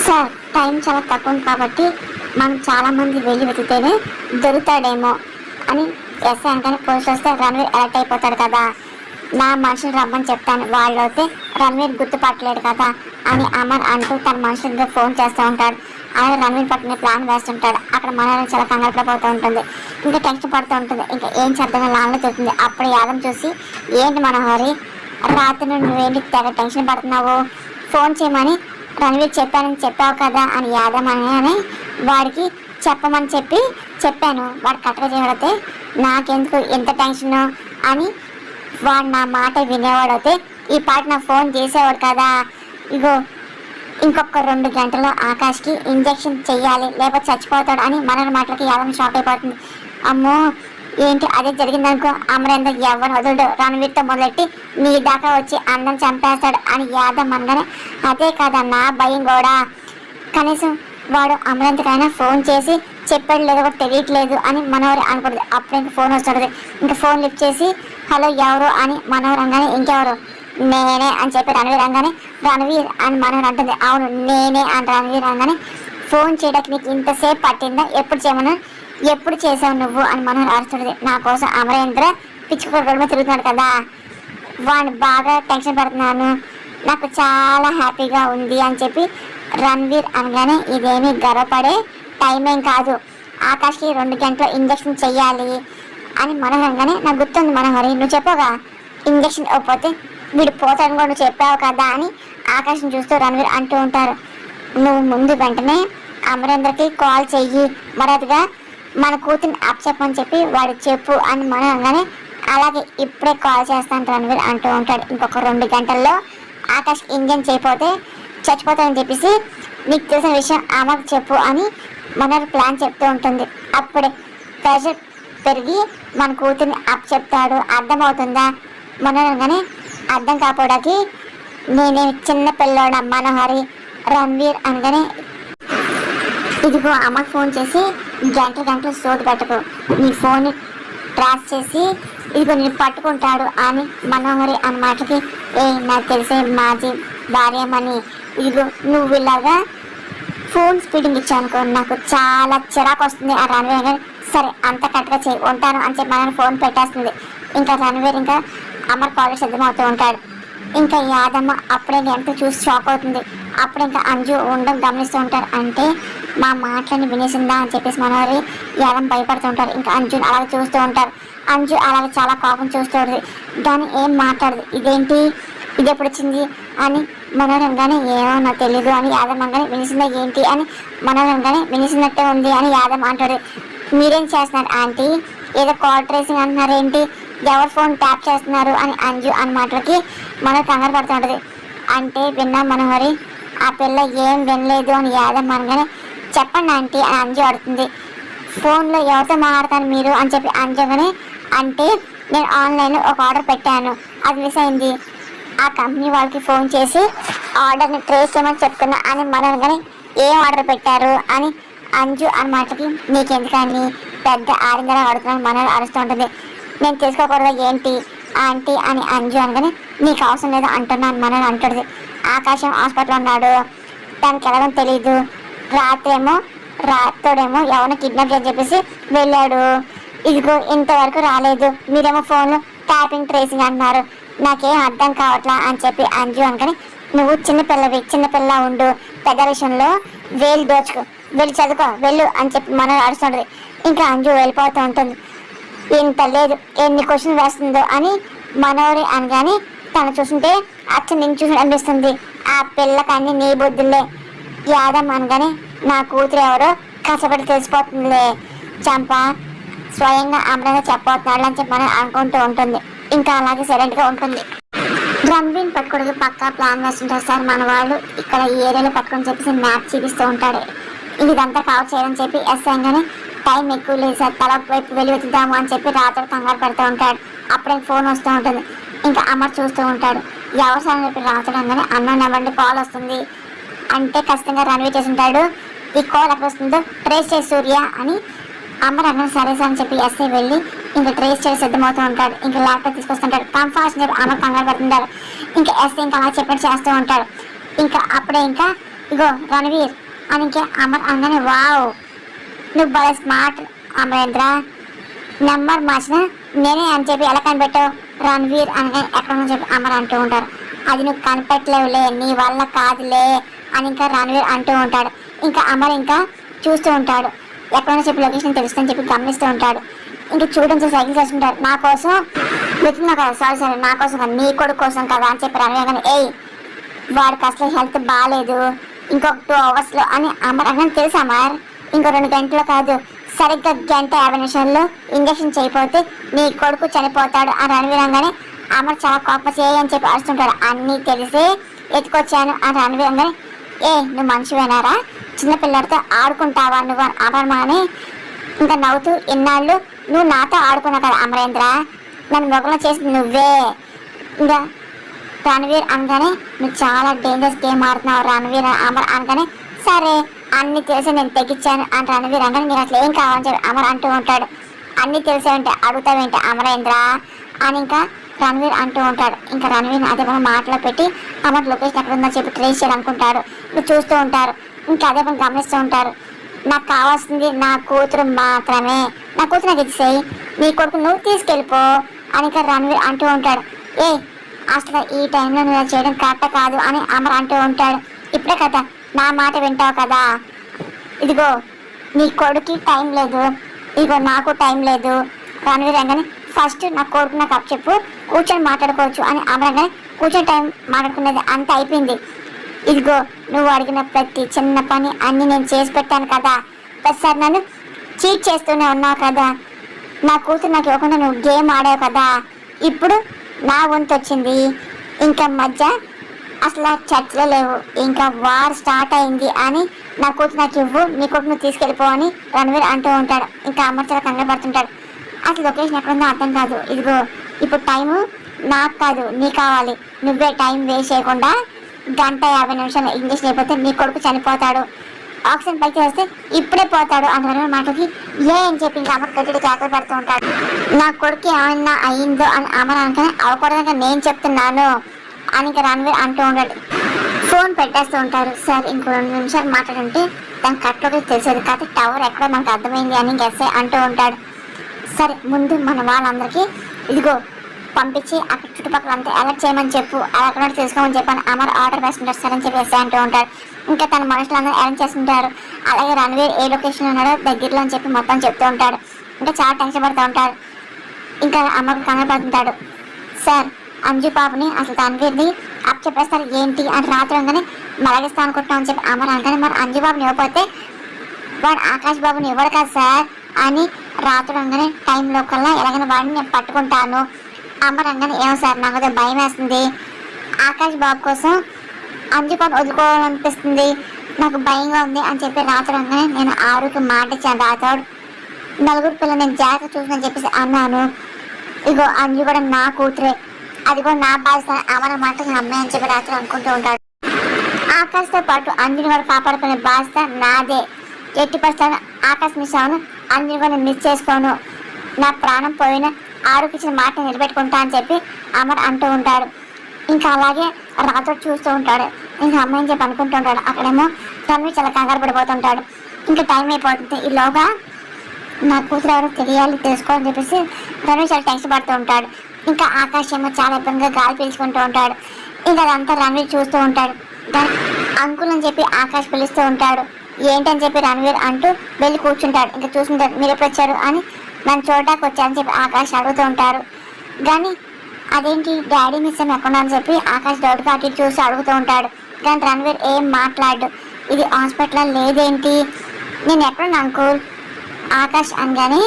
Sir time చాలా తక్కువ ఉంది కాబట్టి మనం చాలామంది వెళ్ళి వెతికితేనే దొరుకుతాడేమో అని ఎస్ఐ అంటేనే పోలీసు వస్తే రణవీర్ అలర్ట్ అయిపోతాడు కదా. నా మనుషులు రమ్మని చెప్తాను, వాళ్ళు అయితే రణవీర్ గుర్తుపట్టలేడు కదా అని అమర్ అంటూ తన మనుషులతో ఫోన్ చేస్తూ ఉంటాడు. ఆయన రణవీర్ పట్టుకునే ప్లాన్ వేస్తుంటాడు. అక్కడ మనోహరి చాలా కంగారు పడిపోతూ ఉంటుంది, ఇంకా టెన్షన్ పడుతూ ఉంటుంది. ఇంకా ఏం చేద్దామని లాన్లో చెప్తుంది. అప్పుడు యాదం చూసి, ఏంటి మనోహరి రాత్రి నువ్వేంటి తెగ టెన్షన్ పడుతున్నావు, ఫోన్ చేయమని రణవీర్ చెప్పానని చెప్పావు కదా అని యాదవ్ అని వాడికి చెప్పమని చెప్పాను. వాడు కట్టగా చేయబడితే నాకెందుకు ఎంత టెన్షన్ అని వాడు నా మాట వినేవాడైతే ఈ పాట నా ఫోన్ చేసేవాడు కదా. ఇగో ఇంకొక 2 గంటల్లో ఆకాష్కి ఇంజెక్షన్ చెయ్యాలి లేకపోతే చచ్చిపోతాడు అని మన మాటలకి యాదవ్ షాక్ అయిపోతుంది. అమ్మో ఏంటి అదే జరిగిందనుకో, అమరేందర్ ఎవరిని వదులుడు, రణవీర్తో మొదలెట్టి నీ దాకా వచ్చి అందం చంపేస్తాడు అని యాదవ్ అనగానే అదే కదా నా భయం కూడా. కనీసం వాడు అమరేంద్రకైనా ఫోన్ చేసి చెప్పాడు లేదో కూడా తెలియట్లేదు అని మనోహరి అనుకుంటుంది. అప్పుడు ఇంకా ఫోన్ వస్తుంది. ఇంకా ఫోన్ లిఫ్ట్ చేసి హలో ఎవరు అని మనోహరి అనగానే ఇంకెవరు నేనే అని చెప్పి రణవీర్ అనగానే రణవీర్ అని మనోహరి అంటుంది. అవును నేనే అని రణవీర్ అనగానే ఫోన్ చేయడానికి నీకు ఇంతసేపు పట్టిందా, ఎప్పుడు చేయమన్నా ఎప్పుడు చేసావు నువ్వు అని మనోహరి అరుస్తుంది. నా కోసం అమరేంద్ర పిచ్చుకోడు మీద తిరుగుతున్నాడు కదా, వాడిని బాగా టెన్షన్ పడుతున్నాను, నాకు చాలా హ్యాపీగా ఉంది అని చెప్పి రణవీర్ అనగానే ఇదేమీ గర్వపడే టైం ఏం కాదు, ఆకాష్కి 2 గంటల ఇంజక్షన్ చెయ్యాలి అని మనోహరి అనగానే నాకు గుర్తుంది మనోహరి నువ్వు చెప్పగా ఇంజక్షన్ ఇవ్వకపోతే వీడు పోతాను కూడా నువ్వు చెప్పావు కదా అని ఆకాశం చూస్తూ రణవీర్ అంటూ ఉంటారు. నువ్వు ముందు వెంటనే అమరేంద్రకి కాల్ చెయ్యి, మరదిగా మన కూతుర్ని చెప్పని చెప్పి వాడు చెప్పు అని మనం అనగానే అలాగే ఇప్పుడే కాల్ చేస్తాను రణవీర్ అంటూ ఉంటాడు. ఇంకొక 2 గంటల్లో ఆకాష్ ఇంజన్ చేయకపోతే చచ్చిపోతానని చెప్పేసి నీకు తెలిసిన విషయం ఆమెకు చెప్పు అని మన ప్లాన్ చెప్తూ ఉంటుంది. అప్పుడే ప్రెషర్ పెరిగి మన కూతుర్ని చెప్తాడు. అర్థమవుతుందా మనగానే అర్థం కాపోవడానికి నేనే చిన్న పిల్లోడ మనోహరి రణవీర్ అనగానే ఇదిగో అమ్మకి ఫోన్ చేసి గంటలు సోటు పెట్టకు, నీ ఫోన్ ట్రాక్ చేసి ఇదిగో నేను పట్టుకుంటాడు అని మనోహరి అన్న మాటకి నాకు తెలిసే మాజీ భార్యమని ఇదిగో నువ్వు ఇలాగా ఫోన్ స్పీడింగ్ ఇచ్చానుకో నాకు చాలా చిరాకు వస్తుంది ఆ రణవీర్ గారు సరే అంత కరెక్ట్గా చేయి ఉంటాను అని చెప్పి మన ఫోన్ పెట్టేస్తుంది. ఇంకా రణవీర్ ఇంకా అమర్ కాలేజ్ సిద్ధమవుతూ ఉంటాడు. ఇంకా యాదమ్మ అప్పుడే ఎంత చూసి షాక్ అవుతుంది. అప్పుడు ఇంకా అంజు ఉండడం గమనిస్తూ ఉంటారు. అంటే మా మాటలని వినేసిందా అని చెప్పేసి మనోహరి యాదమ్మ భయపడుతూ ఉంటారు. ఇంకా అంజుని అలాగే చూస్తూ ఉంటారు. అంజు అలాగే చాలా కోపం చూస్తూ ఉంటుంది. దాన్ని ఏం మాట్లాడదు, ఇదేంటి ఇది ఎప్పుడు వచ్చింది అని మనోహరంగానే ఏమో నాకు తెలీదు అని యాదమ్మ అనగానే వినిసిందా ఏంటి అని మనోహరంగానే వినిసినట్టే ఉంది అని యాదమ్మ అంటాడు. మీరేం చేస్తున్నారు ఆంటీ, ఏదో కాల్ ట్రేసింగ్ అంటున్నారు ఏంటి, ఎవరు ఫోన్ ట్యాప్ చేస్తున్నారు అని అంజు అన్న మాటలకి మనో కంగారు పడుతూ ఉంటుంది. అంటే విన్నా మనోహరి ఆ పిల్ల ఏం వినలేదు అని యాదమ్మ అనగానే చెప్పండి ఆంటీ అని అంజు అడుగుతుంది. ఫోన్లో ఎవరితో మాట్లాడతాను మీరు అని చెప్పి అంజుగానే అంటే నేను ఆన్లైన్లో ఒక ఆర్డర్ పెట్టాను, అది మిస్ అయింది, ఆ కంపెనీ వాళ్ళకి ఫోన్ చేసి ఆర్డర్ని ట్రేస్ చేయమని చెప్తున్నా అని మనగానే ఏం ఆర్డర్ పెట్టారు అని అంజు అన్న మాటకి నీకెందుకని పెద్ద ఆడిందలా అడుగుతున్నాను మన అరుస్తూ ఉంటుంది. నేను తెలుసుకోకూడదు ఏంటి ఆంటీ అని అంజు అనగానే నీకు అవసరం లేదు అంటున్నాను మన అంటుంది. ఆకాశం హాస్పిటల్లో ఉన్నాడు, దానికి ఎలాగో తెలీదు, రాత్రుడేమో ఎవరిని కిడ్నాప్ చేయని చెప్పేసి వెళ్ళాడు, ఇదిగో ఇంతవరకు రాలేదు, మీరేమో ఫోన్లో ట్యాపింగ్ ట్రేసింగ్ అంటున్నారు, నాకేం అర్థం కావట్లా అని చెప్పి అంజు అనగానే నువ్వు చిన్నపిల్ల ఉండు, పెద్ద విషయంలో వేలు దోచుకో, వెళ్ళి చదువుకో వెళ్ళు అని చెప్పి మనం అడుస్తుంటుంది. ఇంకా అంజు వెళ్ళిపోతూ ఉంటుంది. ఇంత లేదు ఎన్ని క్వశ్చన్ వేస్తుందో అని మనోహరి అనగానే తను చూస్తుంటే నేను చూసి అనిపిస్తుంది, ఆ పిల్లకన్నీ నీ బుద్ధులే, యాదమ్మ అనగానే నా కూతురు ఎవరో కష్టపడి తెలిసిపోతుందిలే, చంప స్వయంగా అమరంగా చెప్పబోతున్నాడు అని చెప్పి మనం అనుకుంటూ ఉంటుంది. ఇంకా అలాగే సైలెంట్గా ఉంటుంది. రణవీర్ పట్టుకోవడానికి పక్కా ప్లాన్ వేస్తుంటారు సార్ మన వాళ్ళు, ఇక్కడ ఈ ఏరియాలో పట్టుకొని చెప్పేసి మ్యాప్ చూపిస్తూ ఉంటాడు. ఇదంతా కవర్ చేయాలని చెప్పి ఎస్ఐగానే టైం ఎక్కువ లేదు సార్, తల వైపు వెళ్ళి వెతుకుదాము అని చెప్పి రాత్రి కంగారు పెడుతూ ఉంటాడు. అప్పుడే ఫోన్ వస్తూ ఉంటుంది. ఇంకా అమర్ చూస్తూ ఉంటాడు. ఎవరు సార్ అని చెప్పి రాత్రి అనగానే అన్న నెంబర్ కాల్ వస్తుంది అంటే ఖచ్చితంగా రణవీర్ చేసి ఉంటాడు, ఈ కాల్ ఎక్కడ వస్తుందో ట్రేస్ చేసి సూర్య అని అమర్ అన్న సరే సార్ అని చెప్పి ఎస్ఐ వెళ్ళి ఇంకా ట్రేస్ చేసి సిద్ధమవుతూ ఉంటాడు. ఇంకా ల్యాప్టాప్ తీసుకొస్తుంటాడు. కంఫాస్ట్ చెప్పి అమర్ కంగారు పెడుతుంటారు. ఇంకా ఎస్ఐ ఇంకా అలా చెప్పినట్టు చేస్తూ ఉంటాడు. ఇంకా అప్పుడే ఇంకా ఇగో రణవీర్ అని ఇంకే అమర్ అనగానే వావ్ నువ్వు భలే స్మార్ట్ అమరేంద్ర, నెంబర్ మార్చిన నేనే అని చెప్పి ఎలా కనిపెట్టావు రణవీర్ అనగానే ఎక్కడ ఉందని చెప్పి అమర్ అంటూ ఉంటారు. అది నువ్వు కనిపెట్టలేవులే, నీ వల్ల కాదులే అని ఇంకా రణవీర్ అంటూ ఉంటాడు. ఇంకా అమర్ ఇంకా చూస్తూ ఉంటాడు, ఎక్కడన్నా చెప్పి లొకేషన్ తెలుస్తుందని చెప్పి గమనిస్తూ ఉంటాడు. ఇంకా చూడడం సైకిల్ చేస్తుంటారు. నా కోసం వెతున్నా కదా, సారీ నా కోసం కదా, నీ కొడుకు కోసం కదా అని చెప్పి రణవీర్ కానీ ఏయ్ వాడికి అసలు హెల్త్ బాగాలేదు, ఇంకొక 2 అవర్స్లో అని అమర్ అని తెలుసు అమర్, ఇంకో 2 గంటలు కాదు సరిగ్గా 1:50 ఇంజక్షన్ చేయకపోతే నీ కొడుకు చనిపోతాడు అని రణవీర్ అనగానే అమర్ చాలా కోపం అని చెప్పి అరుస్తుంటాడు. అన్నీ తెలిసి ఎత్తుకొచ్చాను అని రణవీర్ అనగానే నువ్వు మనిషివేనారా, చిన్నపిల్లడితో ఆడుకుంటావా నువ్వు అమర్మాని ఇంకా నవ్వుతూ ఇన్నాళ్ళు నువ్వు నాతో ఆడుకున్నావు కదా అమరేంద్ర, నన్ను మొగలం చేసి నువ్వే. ఇంకా రణవీర్ అనగానే నువ్వు చాలా డేంజరస్ గేమ్ ఆడుతున్నావు రణవీర్ అమర్ అనగానే సరే అన్ని తెలిసి నేను తెగించాను అని రణవీర్ అనగానే నేను అసలు ఏం కావాలని చెప్పి అమర్ అంటూ ఉంటాడు. అన్ని తెలిసేవంటే అడుగుతావేంటి అమరేంద్ర అని ఇంకా రణవీర్ అంటూ ఉంటాడు. ఇంకా రణవీర్ అదే పని మాటలో పెట్టి అమర్ లొకేషన్ ఎక్కడ ఉందని చెప్పి ట్రేస్ చేయాలనుకుంటాడు. ఇంకా చూస్తూ ఉంటారు, ఇంకా అదే పని గమనిస్తూ ఉంటారు. నాకు కావాల్సింది నా కూతురు మాత్రమే, నా కూతురు నాకు ఇచ్చేయి, నీ కొడుకు నువ్వు తీసుకెళ్ళిపో అని ఇంకా రణవీర్ అంటూ ఉంటాడు. అసలు ఈ టైంలో నువ్వు చేయడం కరెక్ట్ కాదు అని అమర్ అంటూ ఉంటాడు. ఇప్పుడే కదా నా మాట వింటావు కదా, ఇదిగో నీ కొడుకు టైం లేదు, ఇదిగో నాకు టైం లేదు రణవీర్ అనగానే ఫస్ట్ నా కొడుకు నాకు అప్ చెప్పు కూర్చొని మాట్లాడుకోవచ్చు అని అమర్ అనగానే కూర్చొని టైం మాట్లాడుకునేది అంత అయిపోయింది, ఇదిగో నువ్వు అడిగిన ప్రతి చిన్న పని అన్ని నేను చేసి పెట్టాను కదా, ప్రతిసారి నన్ను చీట్ చేస్తూనే ఉన్నావు కదా, నా కూతురు నాకు ఇవ్వకుండా నువ్వు గేమ్ ఆడావు కదా, ఇప్పుడు నా వంతు వచ్చింది, ఇంకా మధ్య అసలు చర్చలో లేవు, ఇంకా వార్ స్టార్ట్ అయింది అని నా కూతురు నాకు ఇవ్వు, నీ కొడుకు నువ్వు తీసుకెళ్ళిపో అని రణవీర్ అంటూ ఉంటాడు. ఇంకా అమర్ చాలా కంగారు పడుతుంటాడు. అసలు లొకేషన్ ఎక్కడుందో అర్థం కాదు, ఇదిగో ఇప్పుడు టైము నాకు కాదు నీ కావాలి, నువ్వే టైం వేస్ట్ చేయకుండా 1:50 ఇంజక్షన్ అయిపోతే నీ కొడుకు చనిపోతాడు, ఆక్సిజన్ పైకి వస్తే ఇప్పుడే పోతాడు అని మాటకి అని చెప్పి ఇంకా అమర్ గట్టిగా కేకలు పెడుతూ ఉంటాడు. నా కొడుకు ఏమైనా అయిందో అని అమర్ అనుకుని అవ్వకూడదు నేను చెప్తున్నాను అని ఇంకా రణవీర్ అంటూ ఉంటాడు. ఫోన్ పెట్టేస్తూ ఉంటారు. సార్ ఇంకో 2 నిమిషాలు మాట్లాడుంటే దాని కట్లోకి తెలిసేది కాదు, టవర్ ఎక్కడో మనకు అర్థమైంది అని ఎస్ఐ అంటూ ఉంటాడు. సరే ముందు మన వాళ్ళందరికీ ఇదిగో పంపించి అక్కడ చుట్టుపక్కల అంతా అలర్ట్ చేయమని చెప్పు, అక్కడ తెలుసుకోమని చెప్పని అమర్ ఆర్డర్ వేస్తుంటారు. సరే అని చెప్పి ఎస్ఐ అంటూ ఉంటాడు. ఇంకా తన మనుషులందరూ అరేంజ్ చేస్తుంటారు. అలాగే రణవీర్ ఏ లొకేషన్ ఉన్నాడో దగ్గరలో అని చెప్పి మొత్తం చెప్తూ ఉంటాడు. ఇంకా చాలా టెన్షన్ పడుతూ ఉంటాడు. ఇంకా అమ్మకు కంగారు పడుతుంటాడు. సార్ అంజు బాబుని అసలు రణవీర్ని అప్ చెప్పేస్తారు ఏంటి అని రాత్రి ఉండగానే మలగిస్తా అనుకుంటున్నాం అని చెప్పి అమర్ అనగానే మరి అంజు బాబుని ఇవ్వకపోతే వాడు ఆకాష్ బాబుని ఇవ్వడు కదా సార్ అని రాత్రి ఉండగానే టైంలో కల్లా ఎలాగైనా వాడిని నేను పట్టుకుంటాను అమర్ అనగానే ఏమో సార్ నాకు అదే భయం వేస్తుంది, ఆకాష్ బాబు కోసం అంజు బాబు వదులుకోవాలనిపిస్తుంది, నాకు భయంగా ఉంది అని చెప్పి రాత్రి ఉండగానే నేను ఆరుకి మాట ఇచ్చాను, రాతోడు 4 పిల్లలు నేను జాగ్రత్త చూసిన చెప్పేసి అన్నాను, ఇగో అంజు కూడా నా కూతురే, అది కూడా నా బాధ్యత అమర మాట అమ్మాయి అని చెప్పి రాత్రి అనుకుంటూ ఉంటాడు. ఆకాష్తో పాటు అంజుని కూడా కాపాడుకునే బాధ్యత నాదే, ఎట్టి పరిస్థితుల్లో ఆకాశ్ మిస్ అవును, అంజుని కూడా మిస్ చేసుకోను, నా ప్రాణం పోయిన ఆరుకి ఇచ్చిన మాట నిలబెట్టుకుంటా అని చెప్పి అమర్ అంటూ ఉంటాడు. ఇంకా అలాగే రాత్రి చూస్తూ ఉంటాడు. ఇంకా అమ్మాయిని చెప్పి అనుకుంటూ ఉంటాడు. అక్కడేమో రణవీర్ చాలా కంగారు పడిపోతుంటాడు. ఇంకా టైం అయిపోతుంది, ఈలోగా నా కూతురు ఎవరో తెలియాలి తెలుసుకోవాలని చెప్పేసి రణవీర్ చాలా టెన్షన్ పడుతూ ఉంటాడు. ఇంకా ఆకాశ్ ఏమో చాలా ఇబ్బందిగా గాలి పీల్చుకుంటూ ఉంటాడు. ఇంకా అదంతా రణవీర్ చూస్తూ ఉంటాడు. దాని అంకుల్ అని చెప్పి ఆకాశ్ పిలుస్తూ ఉంటాడు. ఏంటని చెప్పి రణవీర్ అంటూ వెళ్ళి కూర్చుంటాడు. ఇంకా చూస్తుంటాడు. మీరు ఎప్పుడు వచ్చారు అని నన్ను చూడటానికి వచ్చారని చెప్పి ఆకాశ్ అడుగుతూ ఉంటారు. కానీ అదేంటి డాడీ మిస్ అని ఎక్కడ అని చెప్పి ఆకాశ్ డౌట్గా అటు చూసి అడుగుతూ ఉంటాడు. కానీ రణవీర్ ఏం మాట్లాడు. ఇది హాస్పిటల్ లేదేంటి, నేను ఎక్కడున్నా అంకుల్ ఆకాశ్ అనగానే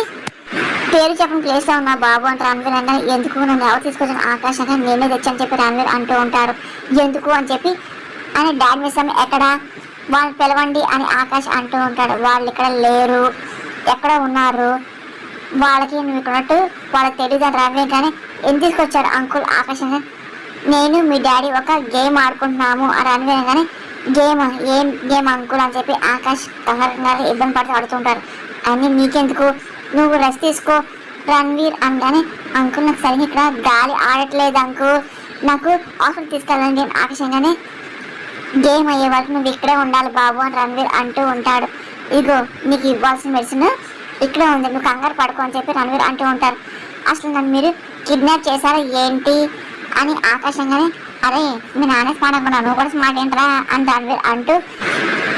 పేరు చెప్పిన ప్లేస్లో ఉన్నా బాబు అంటే రణవీర్ అనగానే ఎందుకు నన్ను ఎవరు తీసుకొచ్చాను ఆకాశ్ అని నేనే తెచ్చని చెప్పి రణవీర్ అంటూ ఉంటారు. ఎందుకు అని చెప్పి అని డాడీ మిస్ అని ఎక్కడ వాళ్ళు పిలవండి అని ఆకాశ్ అంటూ ఉంటాడు. వాళ్ళు ఇక్కడ లేరు, ఎక్కడ ఉన్నారు, వాళ్ళకి నువ్వు ఇక్కడ ఉన్నట్టు వాళ్ళకి తెలియదు అని రణవీర్ కానీ ఎందుకు తీసుకొచ్చారు అంకుల్ ఆకాశ్ అని నేను మీ డాడీ ఒక గేమ్ ఆడుకుంటున్నాము అని రణవీర్ కానీ ఏం గేమ్ అంకుల్ అని చెప్పి ఆకాశ్ కంగారు ఇబ్బంది పడుతూ ఆడుతుంటారు. అని నీకెందుకు, నువ్వు రెస్ట్ తీసుకో రణవీర్ అనగానే అంకుల్ నాకు సరిగ్గా ఇక్కడ గాలి ఆడట్లేదు అంకుల్, నాకు హాస్పిటల్ తీసుకెళ్ళండి ఆకాశంగానే గేమ్ అయ్యే వరకు నువ్వు ఇక్కడే ఉండాలి బాబు అని రణవీర్ అంటూ ఉంటాడు. ఇగో నీకు ఇవ్వాల్సిన మెడిసిన్ ఇక్కడే ఉంది, నువ్వు కంగారు పడుకో అని చెప్పి రణవీర్ అంటూ ఉంటారు. అసలు నన్ను మీరు కిడ్నాప్ చేశారా ఏంటి అని ఆకాశంగానే, అరే మీ నాన్న స్మార్ట్ అనుకున్నా నువ్వు కూడా స్మార్ట్ ఏంట్రా అని రణవీర్ అంటూ,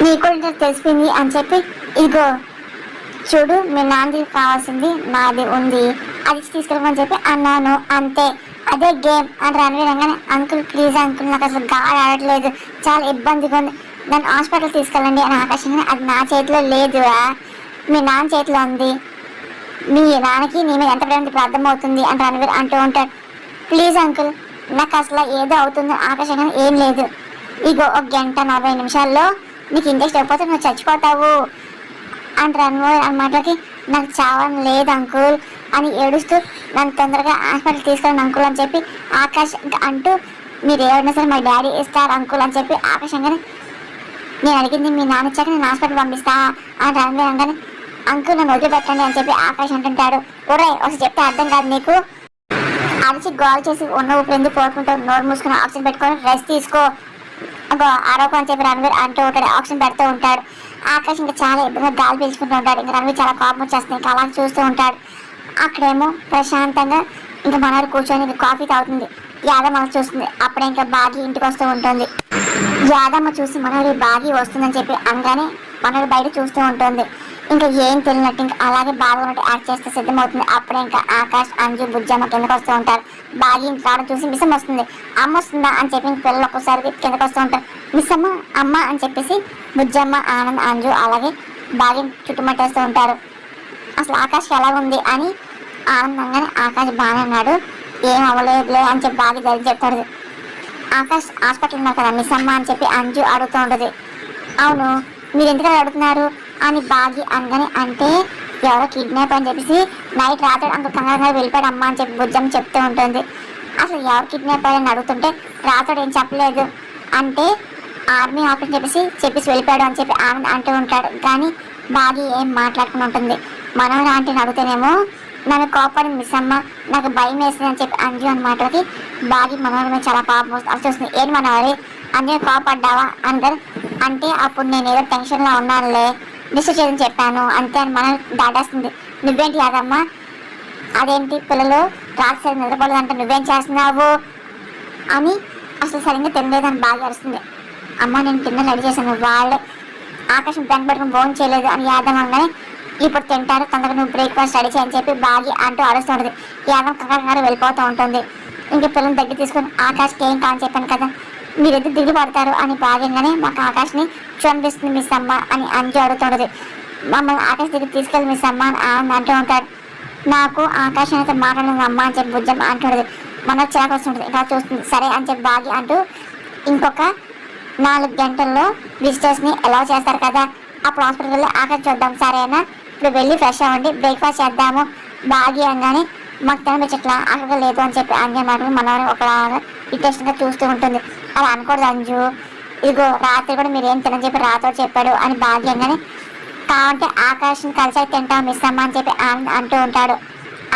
నీకు కూడా తెలిసిపోయింది అని చెప్పి, ఇగో చూడు మీ నాన్నది కావాల్సింది నాది ఉంది, అది తీసుకెళ్ళమని చెప్పి అన్నాను అంతే, అదే గేమ్ అని రణవీర్ అనగానే, అంకుల్ ప్లీజ్ అంకుల్ నాకు అసలు గాలి ఆడట్లేదు, చాలా ఇబ్బందిగా ఉంది, నన్ను హాస్పిటల్ తీసుకెళ్ళండి అని ఆకాశంగా, అది నా చేతిలో లేదురా మీ నాన్న చేతిలో ఉంది, మీ నాన్నకి నీ మీద ఎంత ప్రేమ ఇప్పుడు అర్థమవుతుంది అని రణవీర్ అంటూ ఉంటాడు. ప్లీజ్ అంకుల్ నాకు అసలు ఏదో అవుతుందో ఆకాశంగా, ఏం లేదు ఇగో 1 గంట 40 నిమిషాల్లో నీకు ఇంట్రెస్ట్ అయిపోతే నువ్వు చచ్చిపోతావు అని రణవీర్ అన్నమాటకి, నాకు చావని లేదు అంకుల్ అని ఏడుస్తూ నన్ను తొందరగా హాస్పిటల్ తీసుకెళ్ళండి అంకుల్ అని చెప్పి ఆకాష్ అంటూ, మీరు ఏమన్నా సరే మా డాడీ ఇస్తారు అంకుల్ అని చెప్పి ఆకాశంగానే, నేను అడిగింది మీ నాన్న ఇచ్చాక నేను హాస్పిటల్ పంపిస్తా అని రణవీర్ అనగానే, అంకుల్ నన్ను వదిలిపెట్టండి అని చెప్పి ఆకాష్ అంటుంటాడు. ఒరే ఒకసారి చెప్తే అర్థం కాదు నీకు, అరిచి గోల్ చేసి ఉన్న ఊపిరి ఎందుకు పోరుకుంటావు, నోరు మూసుకుని ఆక్సిజన్ పెట్టుకొని రెస్ట్ తీసుకో ఆరోగ్యం అని చెప్పి రణవీర్ అంటూ ఉంటాడు. ఆక్సిజన్ పెడుతూ ఉంటాడు. ఆకాష్ ఇంకా చాలా ఇబ్బందిగా గాలి పీల్చుకుంటూ ఉంటాడు. ఇంకా రణవీర్ చాలా కోపం వచ్చేస్తుంది, ఇంకా అలా చూస్తూ ఉంటాడు. అక్కడేమో ప్రశాంతంగా ఇంకా మనోరు కూర్చొని ఇంకా కాఫీ తాగుతుంది. యాదమ్మ చూస్తుంది. అప్పుడే ఇంకా బాగి ఇంటికి వస్తూ ఉంటుంది. యాదమ్మ చూసి మనోడి బాగి వస్తుందని చెప్పి అనగానే మనోడు బయట చూస్తూ ఉంటుంది. ఇంకా ఏం తెలియనట్టు ఇంకా అలాగే బాగా ఉన్నట్టు యాక్ట్ చేస్తే సిద్ధమవుతుంది. అప్పుడే ఇంకా ఆకాష్ అంజు బుజ్జమ్మ కిందకు వస్తూ ఉంటారు. బాగి ఇంక రావడం చూసి మిస్సం వస్తుంది, అమ్మ వస్తుందా అని చెప్పి ఇంక పిల్లలు ఒక్కసారి కిందకు వస్తూ ఉంటారు. మిస్సమ్మ అమ్మ అని చెప్పేసి బుజ్జమ్మ ఆనంద్ అంజు అలాగే బాగి చుట్టుముట్టేస్తూ ఉంటారు. అసలు ఆకాష్ ఎలా ఉంది అని ఆనందంగానే, ఆకాష్ బాగానే ఉన్నాడు ఏం అవ్వలేదులే అని చెప్పి బాగా ధైర్యం చెప్తాడు. ఆకాష్ హాస్పిటల్ ఉన్నారు కదా మిస్సమ్మ అని చెప్పి అంజు అడుగుతూ ఉంటుంది. అవును మీరు ఎందుకని అడుగుతున్నారు అని బాగి అనగానే, అంటే ఎవరో కిడ్నాప్ అని చెప్పేసి నైట్ రాత్రి అంత కంగారు వెళ్ళిపోయాడు అమ్మ అని చెప్పి బుజ్జమ్మ చెప్తూ ఉంటుంది. అసలు ఎవరు కిడ్నాప్ అని అడుగుతుంటే రాత్రి ఏం చెప్పలేదు, అంటే ఆర్మీ ఆఫీస్ చెప్పేసి వెళ్ళిపోయాడు అని చెప్పి ఆనంద్ అంటూ ఉంటాడు. కానీ బాగి ఏం మాట్లాడుకుని ఉంటుంది. మనోహర్ ఆంటీని అడుగుతానేమో నన్ను కోపడి మిస్ అమ్మ నాకు భయం వేస్తుంది అని చెప్పి అంజు అన్నమాటకి బాగి మనోహర్ మీద చాలా పాపం వస్తుంది. ఏంటి మనోహరి అంజు కోపడ్డావా అంటారు. అంటే అప్పుడు నేను ఏదో టెన్షన్లో ఉన్నానులే డిస్టర్బ్ చేయని చెప్పాను అంతే అని మనం దాటేస్తుంది. నువ్వేంటి యాదమ్మ, అదేంటి పిల్లలు రాత్రి సరి నిద్రపోలేదంటే నువ్వేం చేస్తున్నావు అని అసలు సరిగ్గా తినలేదని బాగా అరుస్తుంది. అమ్మ నేను కింద రెడీ చేశాను, వాళ్ళే ఆకాశం బ్యాంక్ పట్టుకుని భోజనం చేయలేదు అని యాదమ్మ అనగానే, ఇప్పుడు తింటారు తొందరగా నువ్వు బ్రేక్ఫాస్ట్ రెడీ చేయని చెప్పి బాగి అంటూ అరుస్తుంటుంది. యాదమ్మ కంగారు వెళ్ళిపోతూ ఉంటుంది. ఇంక పిల్లలు దగ్గర తీసుకొని ఆకాష్కి ఏం కాని చెప్పాను కదా మీరెద్దరు దిగులు పడతారు అని భాగ్యంగానే మాకు ఆకాష్ని చూపిస్తుంది మిస్ అమ్మ అని అంజు అడుగుతుండదు. మమ్మల్ని ఆకాష్ దగ్గర తీసుకెళ్ళి మిస్ అమ్మ అని ఆనంద్ అంటూ ఉంటాడు. నాకు ఆకాశం అయితే మాట్లాడింది అమ్మ అని చెప్పి బుజ్జమ్మ అంటుండదు. మనకు చిరాకు వస్తుంటుంది. ఇలా చూస్తుంది. సరే అని చెప్పి బాగి అంటూ, ఇంకొక 4 గంటల్లో విజిటర్స్ని ఎలా చేస్తారు కదా అప్పుడు హాస్పిటల్కి వెళ్ళి ఆకాష్ చూద్దాం సరేనా, ఇప్పుడు వెళ్ళి ఫ్రెష్ అవ్వండి బ్రేక్ఫాస్ట్ చేద్దాము బాగి అనగానే, మాకు తినబెచ్చట్లా ఆకలి లేదు అని చెప్పి అంజు మాటలు మనవరం ఒకలాగా ఇంట్రెస్టింగ్గా చూస్తూ ఉంటుంది. అలా అనకూడదు అంజు, ఇదిగో రాత్రి కూడా మీరు ఏం తినని చెప్పి రాతో చెప్పాడు అని బాగి అనగానే, కావంటే ఆకాశం కలిసి అయితే తింటాము మిస్ అమ్మ అని చెప్పి అంటూ ఉంటాడు.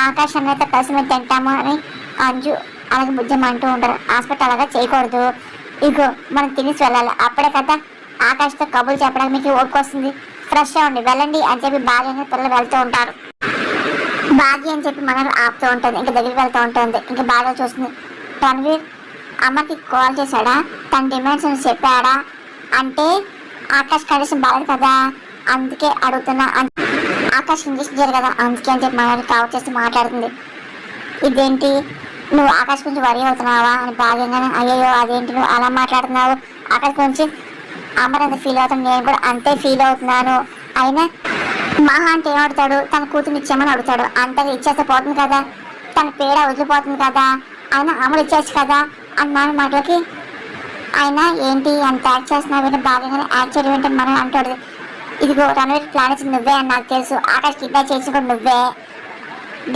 ఆకాశం అయితే కలిసి మేము తింటాము అని అంజు అలాగే బుజ్జమ్మ అంటూ ఉంటారు. హాస్పిటల్ అలాగా చేయకూడదు, ఇగో మనం తినేసి వెళ్ళాలి అప్పుడే కదా ఆకాష్తో కబుర్లు చెప్పడానికి మీకు ఓపిక వస్తుంది, ఫ్రెష్ అవ్వండి వెళ్ళండి అని చెప్పి బాగా పిల్లలు వెళ్తూ ఉంటారు. బాగి అని చెప్పి మనం ఆపుతూ ఉంటుంది. ఇంకా దగ్గరికి వెళ్తూ ఉంటుంది. ఇంకా బాగా చూస్తుంది. రణవీర్ అమ్మకి కాల్ చేశాడా, తన డిమాండ్స్ చెప్పాడా అంటే ఆకాష్ కండిషన్ బాగాలేదు కదా అందుకే అడుగుతున్నా, ఆకాష్ ఇంజక్షన్ చేయరు కదా అందుకే అని చెప్పి మనల్ని కాల్ చేసి మాట్లాడుతుంది. ఇదేంటి నువ్వు ఆకాష్ గురించి వరి అవుతున్నావా అని భాగ్యంగానే, అయ్యో అదేంటి నువ్వు అలా మాట్లాడుతున్నావు, ఆకాష్ గురించి అమ్మర్ ఎంత ఫీల్ అవుతాను నేను కూడా అంతే ఫీల్ అవుతున్నాను, అయినా మహా అంటే ఏమడుతాడు తన కూతురు ఇచ్చామని అడుగుతాడు, అంతగా ఇచ్చేస్తే పోతుంది కదా తన పేడ వదిలిపోతుంది కదా, అయినా అమలు ఇచ్చేచ్చు కదా అన్న మాటలకి, అయినా ఏంటి అంత యాక్ట్ చేస్తున్నావు బాగానే యాక్ట్ చేయడం ఏంటని మనం అంటాడు. ఇదిగో రణవీర్ ప్లాన్ ఇచ్చింది నువ్వే అని నాకు తెలుసు, ఆకాష్ కిడ్నాప్ చేసి కూడా నువ్వే,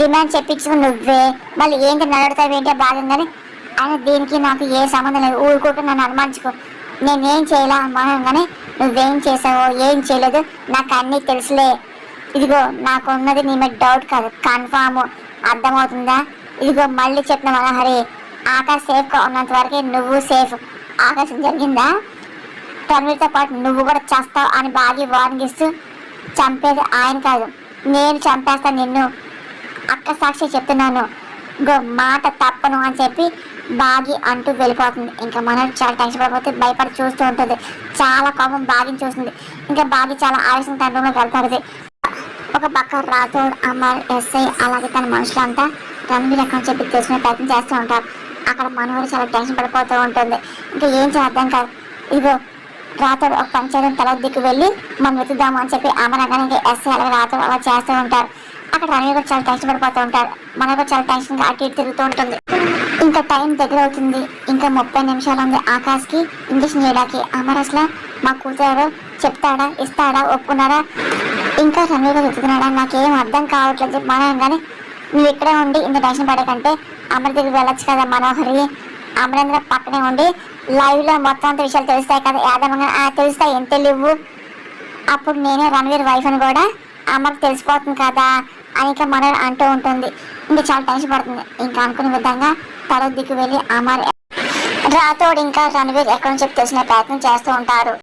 డిమాండ్ చెప్పించుకుని నువ్వే, మళ్ళీ ఏంటి నడుతావు ఏంటో బాగానే, అయినా దీనికి నాకు ఏ సంబంధం లేదు, ఊరుకోక నన్ను అనుమానించుకో, నేనేం చేయాలా అనుమానంగానే నువ్వేం చేసావో ఏం చేయలేదు నాకు అన్నీ తెలుసులే, ఇదిగో నాకున్నది నీ మీద డౌట్ కాదు కన్ఫామ్ అర్థమవుతుందా, ఇదిగో మళ్ళీ చెప్పిన మనోహరి ఆకాష్ సేఫ్గా ఉన్నంత వరకే నువ్వు సేఫ్, ఆకాశం జరిగిందా రణవీర్తో పాటు నువ్వు కూడా చేస్తావు అని బాగా వార్నింగ్ ఇస్తూ, చంపేది ఆయన కాదు నేను చంపేస్తాను నిన్ను, అక్క సాక్షి చెప్తున్నాను, ఇంకో మాట తప్పను అని చెప్పి బాగి అంటూ వెళ్ళిపోతుంది. ఇంకా మనం చాలా టెన్షన్ పడిపోతే భయపడి చూస్తూ ఉంటుంది. చాలా కోపం బాగిని చూస్తుంది. ఇంకా బాగి చాలా ఆవేశం తన రూమ్లోకి వెళ్తాడు. ఒక పక్క రాథోడ్, అమర్, ఎస్ఐ అలాగే తన మనుషులంతా రణవీర్ ఎక్కడ చెప్పి తెలుసుకునే ప్రయత్నం చేస్తూ ఉంటారు. అక్కడ మనోహరి చాలా టెన్షన్ పడిపోతూ ఉంటుంది. ఇంకా ఏం చేద్దాం కాదు, ఇదిగో రాథోడ్ ఒక పని చేయడం తల దిక్కు వెళ్ళి మనం వెతుకుదాము అని చెప్పి అమర్ అనగానే ఎస్ఐ అలాగే రాథోడ్ అలా చేస్తూ ఉంటారు. అక్కడ రణవీర్ కూడా చాలా టెన్షన్ పడిపోతూ ఉంటారు. మనకు కూడా చాలా టెన్షన్గా అటు ఇటు తిరుగుతూ ఉంటుంది. ఇంకా టైం దగ్గర అవుతుంది. ఇంకా 30 నిమిషాలు ఉంది ఆకాష్కి ఇంజక్షన్ చేయడానికి. అమర్ అసలు మా కూతురు చెప్తాడా, ఇస్తాడా, ఒప్పుకున్నాడా, ఇంకా రణవీర్ కూడా వెతుకుతున్నాడా, నాకేం అర్థం కావట్లేదు చెప్పి మనం కానీ నువ్వు ఇక్కడే ఉండి ఇంత టెన్షన్ పడే కంటే అమర్ దగ్గర వెళ్ళొచ్చు కదా మనోహరి. అమరేంద్ర పక్కనే ఉండి లైవ్లో మొత్తం అంత విషయాలు తెలుస్తాయి కదా యాదవంగా తెలుస్తాయి, ఏం తెలియవు, అప్పుడు నేనే రణవీర్ వైఫ్ అని కూడా అమర్ తెలిసిపోతుంది కదా అని ఇంకా మనోహర్ అంటూ ఉంటుంది. ఇంకా చాలా టెన్షన్ పడుతుంది. ఇంకా అనుకునే విధంగా తల దిక్కు వెళ్ళి అమర్, రాథోడ్ ఇంకా రణవీర్ ఎక్కడి నుంచి తెలిసిన ప్రయత్నం చేస్తూ ఉంటారు.